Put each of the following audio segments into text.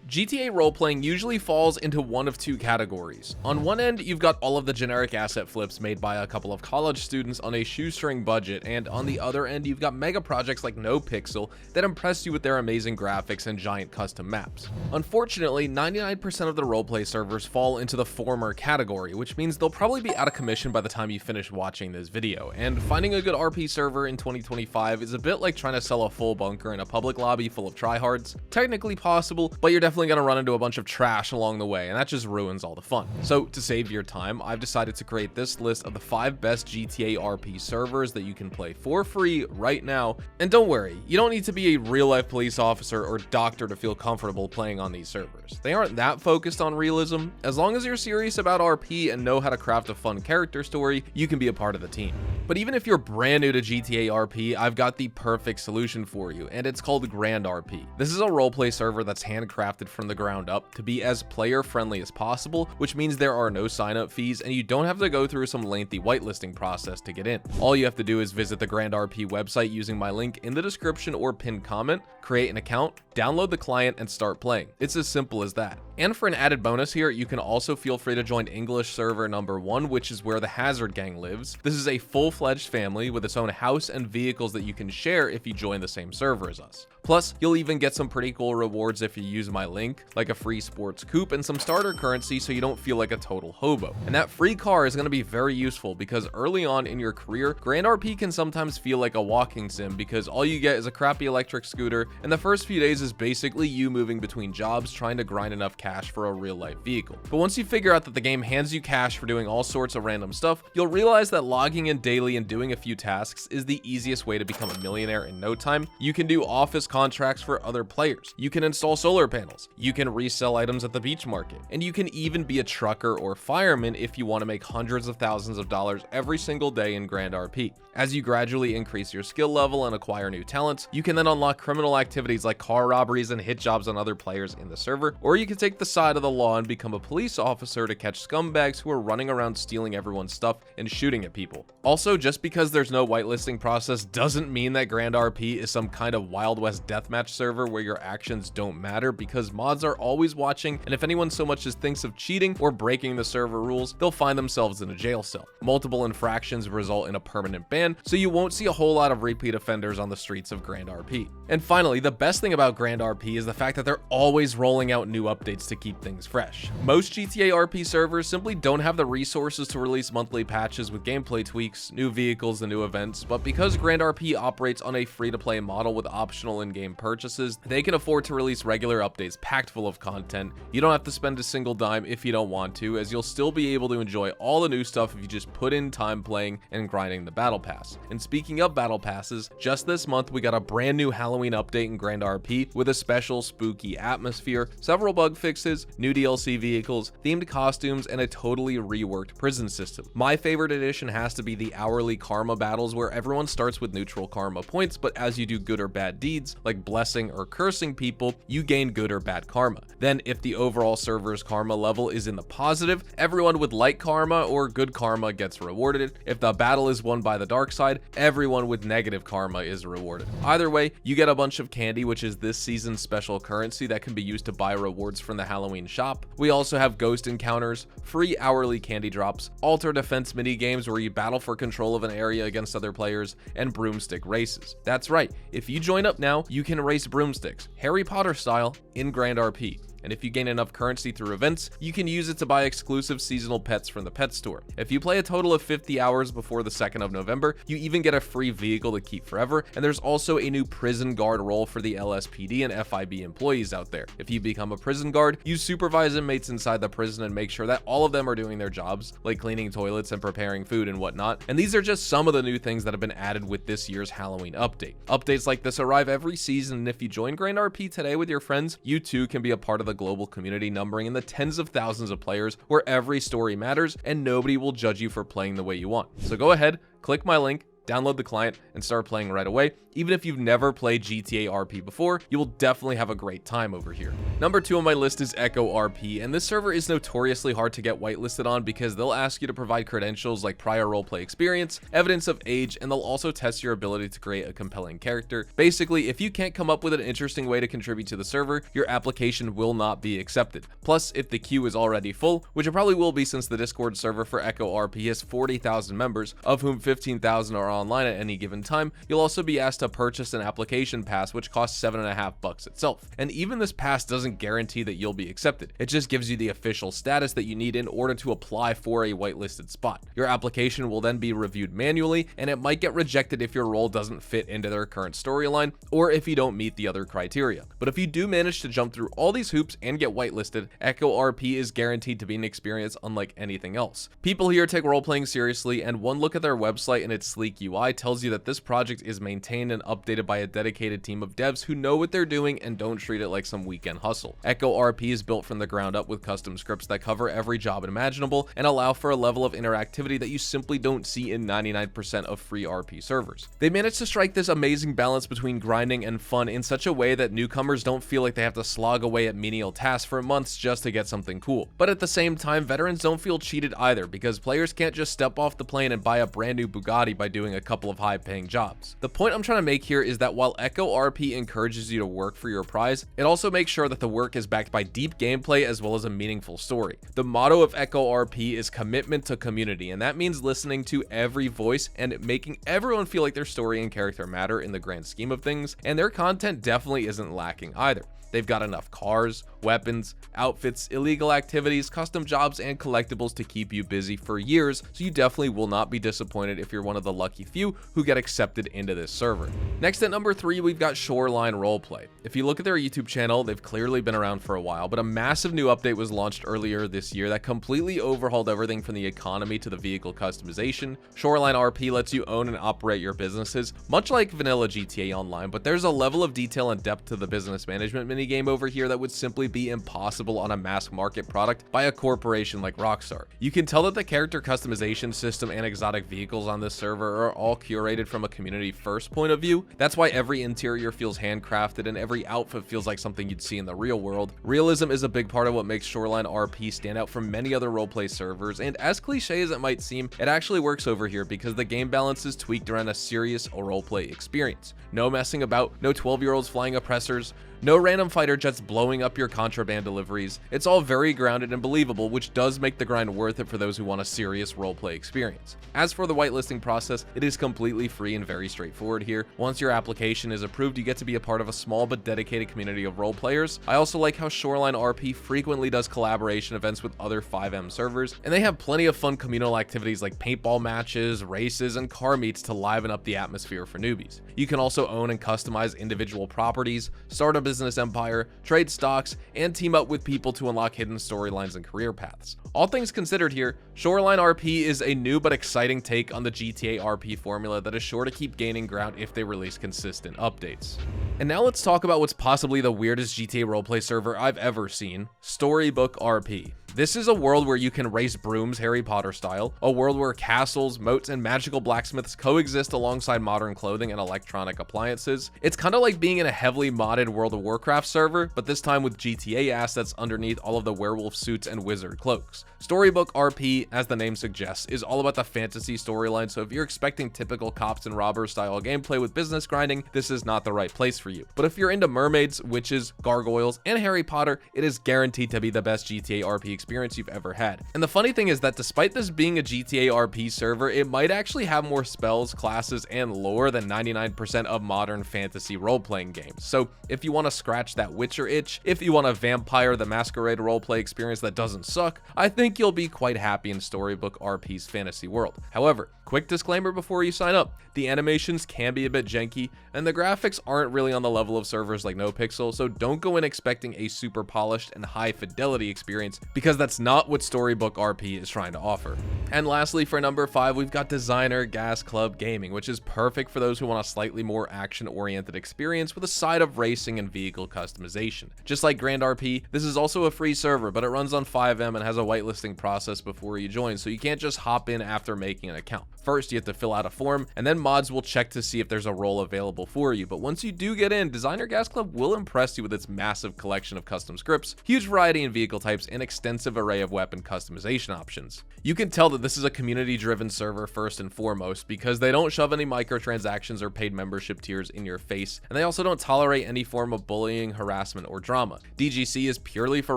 GTA role-playing usually falls into one of two categories. On one end, you've got all of the generic asset flips made by a couple of college students on a shoestring budget, and on the other end, you've got mega projects like NoPixel that impress you with their amazing graphics and giant custom maps. Unfortunately, 99% of the roleplay servers fall into the former category, which means they'll probably be out of commission by the time you finish watching this video, and finding a good RP server in 2025 is a bit like trying to sell a full bunker in a public lobby full of tryhards. Technically possible, but you're definitely going to run into a bunch of trash along the way, and that just ruins all the fun. So to save your time, I've decided to create this list of the 5 best GTA RP servers that you can play for free right now. And don't worry, you don't need to be a real-life police officer or doctor to feel comfortable playing on these servers. They aren't that focused on realism. As long as you're serious about RP and know how to craft a fun character story, you can be a part of the team. But even if you're brand new to GTA RP, I've got the perfect solution for you, and it's called grandrp. This is a roleplay server that's handcrafted from the ground up to be as player friendly as possible, which means there are no sign-up fees and you don't have to go through some lengthy whitelisting process to get in. All you have to do is visit the grandrp website using my link in the description or pinned comment, create an account, download the client, and start playing. It's as simple as that. And for an added bonus here, you can also feel free to join English server number 1, which is where the Hazard Gang lives. This is a full-fledged family with its own house and vehicles that you can share if you join the same server as us. Plus, you'll even get some pretty cool rewards if you use my link, like a free sports coupe and some starter currency so you don't feel like a total hobo. And that free car is going to be very useful because early on in your career, grandrp can sometimes feel like a walking sim because all you get is a crappy electric scooter, and the first few days is basically you moving between jobs trying to grind enough cash for a real-life vehicle. But once you figure out that the game hands you cash for doing all sorts of random stuff, you'll realize that logging in daily and doing a few tasks is the easiest way to become a millionaire in no time. You can do office contracts for other players, you can install solar panels, you can resell items at the beach market, and you can even be a trucker or fireman if you want to make hundreds of thousands of dollars every single day in grandrp. As you gradually increase your skill level and acquire new talents, you can then unlock criminal activities like car robberies and hit jobs on other players in the server, or you can take the side of the law and become a police officer to catch scumbags who are running around stealing everyone's stuff and shooting at people. Also, just because there's no whitelisting process doesn't mean that grandrp is some kind of Wild West deathmatch server where your actions don't matter, because mods are always watching, and if anyone so much as thinks of cheating or breaking the server rules, they'll find themselves in a jail cell. Multiple infractions result in a permanent ban, so you won't see a whole lot of repeat offenders on the streets of grandrp. And finally, the best thing about grandrp is the fact that they're always rolling out new updates to keep things fresh. Most GTA RP servers simply don't have the resources to release monthly patches with gameplay tweaks, new vehicles, and new events, but because grandrp operates on a free-to-play model with optional in-game purchases, they can afford to release regular updates packed full of content. You don't have to spend a single dime if you don't want to, as you'll still be able to enjoy all the new stuff if you just put in time playing and grinding the battle pass. And speaking of battle passes, just this month we got a brand new Halloween update in grandrp with a special spooky atmosphere, several bug fixes, new DLC vehicles, themed costumes, and a totally reworked prison system. My favorite addition has to be the hourly karma battles, where everyone starts with neutral karma points, but as you do good or bad deeds, like blessing or cursing people, you gain good or bad karma. Then if the overall server's karma level is in the positive, everyone with light karma or good karma gets rewarded. If the battle is won by the dark side, everyone with negative karma is rewarded. Either way, you get a bunch of candy, which is this season's special currency that can be used to buy rewards from the Halloween shop. We also have ghost encounters, free hourly candy drops, altar defense mini games where you battle for control of an area against other players, and broomstick races. That's right, if you join up now, you can race broomsticks, Harry Potter style, in grandrp. And if you gain enough currency through events, you can use it to buy exclusive seasonal pets from the pet store. If you play a total of 50 hours before the 2nd of November, you even get a free vehicle to keep forever, and there's also a new prison guard role for the LSPD and FIB employees out there. If you become a prison guard, you supervise inmates inside the prison and make sure that all of them are doing their jobs, like cleaning toilets and preparing food and whatnot. And these are just some of the new things that have been added with this year's Halloween update. Updates like this arrive every season, and if you join grandrp today with your friends, you too can be a part of the global community numbering in the tens of thousands of players, where every story matters and nobody will judge you for playing the way you want. So go ahead, click my link, download the client, and start playing right away. Even if you've never played GTA RP before, you will definitely have a great time over here. Number 2 on my list is Echo RP, and this server is notoriously hard to get whitelisted on because they'll ask you to provide credentials like prior roleplay experience, evidence of age, and they'll also test your ability to create a compelling character. Basically, if you can't come up with an interesting way to contribute to the server, your application will not be accepted. Plus, if the queue is already full, which it probably will be since the Discord server for Echo RP has 40,000 members, of whom 15,000 are online at any given time, you'll also be asked to purchase an application pass, which costs $7.50 itself. And even this pass doesn't guarantee that you'll be accepted. It just gives you the official status that you need in order to apply for a whitelisted spot. Your application will then be reviewed manually, and it might get rejected if your role doesn't fit into their current storyline, or if you don't meet the other criteria. But if you do manage to jump through all these hoops and get whitelisted, Echo RP is guaranteed to be an experience unlike anything else. People here take role-playing seriously, and one look at their website and its sleek UI tells you that this project is maintained and updated by a dedicated team of devs who know what they're doing and don't treat it like some weekend hustle. Echo RP is built from the ground up with custom scripts that cover every job imaginable and allow for a level of interactivity that you simply don't see in 99% of free RP servers. They managed to strike this amazing balance between grinding and fun in such a way that newcomers don't feel like they have to slog away at menial tasks for months just to get something cool. But at the same time, veterans don't feel cheated either, because players can't just step off the plane and buy a brand new Bugatti by doing a couple of high-paying jobs. The point I'm trying to make here is that while Echo RP encourages you to work for your prize, it also makes sure that the work is backed by deep gameplay as well as a meaningful story. The motto of Echo RP is commitment to community, and that means listening to every voice and making everyone feel like their story and character matter in the grand scheme of things, and their content definitely isn't lacking either. They've got enough cars, weapons, outfits, illegal activities, custom jobs, and collectibles to keep you busy for years, so you definitely will not be disappointed if you're one of the lucky few who get accepted into this server. Next at number 3, we've got Shoreline Roleplay. If you look at their YouTube channel, they've clearly been around for a while, but a massive new update was launched earlier this year that completely overhauled everything from the economy to the vehicle customization. Shoreline RP lets you own and operate your businesses, much like vanilla GTA Online, but there's a level of detail and depth to the business management minigame over here that would simply be impossible on a mass market product by a corporation like Rockstar. You can tell that the character customization system and exotic vehicles on this server are all curated from a community first point of view. That's why every interior feels handcrafted and every outfit feels like something you'd see in the real world. Realism is a big part of what makes Shoreline RP stand out from many other roleplay servers, and as cliche as it might seem, it actually works over here because the game balance is tweaked around a serious roleplay experience. No messing about, no 12-year-olds flying oppressors, no random fighter jets blowing up your contraband deliveries. It's all very grounded and believable, which does make the grind worth it for those who want a serious roleplay experience. As for the whitelisting process, it is completely free and very straightforward here. Once your application is approved, you get to be a part of a small but dedicated community of role players. I also like how Shoreline RP frequently does collaboration events with other 5M servers, and they have plenty of fun communal activities like paintball matches, races, and car meets to liven up the atmosphere for newbies. You can also own and customize individual properties, start a business empire, trade stocks, and team up with people to unlock hidden storylines and career paths. All things considered here, Shoreline RP is a new but exciting take on the GTA RP formula that is sure to keep gaining ground if they release consistent updates. And now let's talk about what's possibly the weirdest GTA roleplay server I've ever seen, Storybook RP. This is a world where you can race brooms Harry Potter style, a world where castles, moats, and magical blacksmiths coexist alongside modern clothing and electronic appliances. It's kind of like being in a heavily modded World of Warcraft server, but this time with GTA assets underneath all of the werewolf suits and wizard cloaks. Storybook RP, as the name suggests, is all about the fantasy storyline, so if you're expecting typical cops and robbers style gameplay with business grinding, this is not the right place for you. But if you're into mermaids, witches, gargoyles, and Harry Potter, it is guaranteed to be the best GTA RP experience you've ever had. And the funny thing is that despite this being a GTA RP server, it might actually have more spells, classes, and lore than 99% of modern fantasy role-playing games. So if you want to scratch that Witcher itch, if you want a Vampire the Masquerade roleplay experience that doesn't suck, I think you'll be quite happy in Storybook RP's fantasy world. However, quick disclaimer before you sign up, the animations can be a bit janky, and the graphics aren't really on the level of servers like NoPixel, so don't go in expecting a super polished and high fidelity experience, because that's not what Storybook RP is trying to offer. And lastly, for number 5, we've got Designer Gas Club Gaming, which is perfect for those who want a slightly more action-oriented experience with a side of racing and vehicle customization. Just like grandrp, this is also a free server, but it runs on 5M and has a whitelisting process before you join, so you can't just hop in after making an account. First, you have to fill out a form, and then mods will check to see if there's a role available for you. But once you do get in, Designer Gas Club will impress you with its massive collection of custom scripts, huge variety in vehicle types, and extensive array of weapon customization options. You can tell that this is a community-driven server first and foremost, because they don't shove any microtransactions or paid membership tiers in your face, and they also don't tolerate any form of bullying, harassment, or drama. DGC is purely for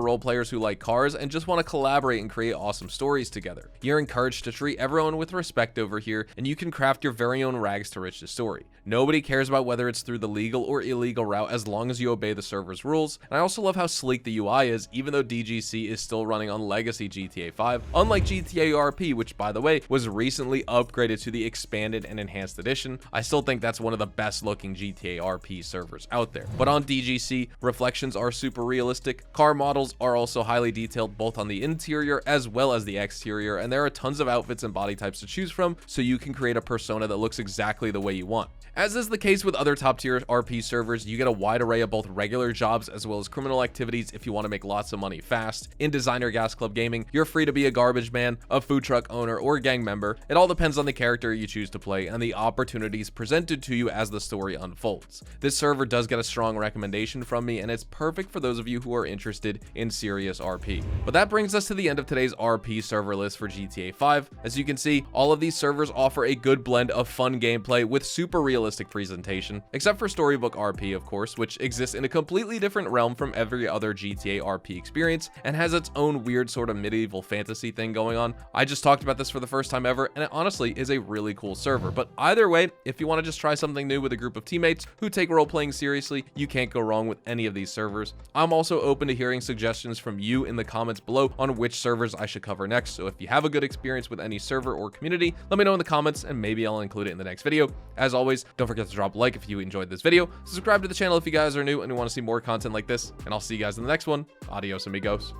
role players who like cars and just want to collaborate and create awesome stories together. You're encouraged to treat everyone with respect over here, and you can craft your very own rags to riches story. Nobody cares about whether it's through the legal or illegal route as long as you obey the server's rules, and I also love how sleek the UI is, even though DGC is still running on legacy GTA 5, unlike GTA RP, which by the way was recently upgraded to the expanded and enhanced edition. I still think that's one of the best looking GTA RP servers out there. But on DGC, reflections are super realistic, car models are also highly detailed both on the interior as well as the exterior, and there are tons of outfits and body types to choose from, so you can create a persona that looks exactly the way you want. As is the case with other top tier RP servers, you get a wide array of both regular jobs as well as criminal activities if you want to make lots of money fast. In Designer Gas Club Gaming, you're free to be a garbage man, a food truck owner, or a gang member. It all depends on the character you choose to play and the opportunities presented to you as the story unfolds. This server does get a strong recommendation from me, and it's perfect for those of you who are interested in serious RP. But that brings us to the end of today's RP server list for GTA 5. As you can see, all of these servers offer a good blend of fun gameplay with super realistic presentation, except for Storybook RP, of course, which exists in a completely different realm from every other GTA RP experience and has its own weird sort of medieval fantasy thing going on. I just talked about this for the first time ever, and it honestly is a really cool server. But either way, if you want to just try something new with a group of teammates who take role-playing seriously, you can't go wrong with any of these servers. I'm also open to hearing suggestions from you in the comments below on which servers I should cover next, so if you have a good experience with any server or community, let me know in the comments and maybe I'll include it in the next video. As always, don't forget to drop a like if you enjoyed this video, subscribe to the channel if you guys are new and you want to see more content like this, and I'll see you guys in the next one. Adios, amigos.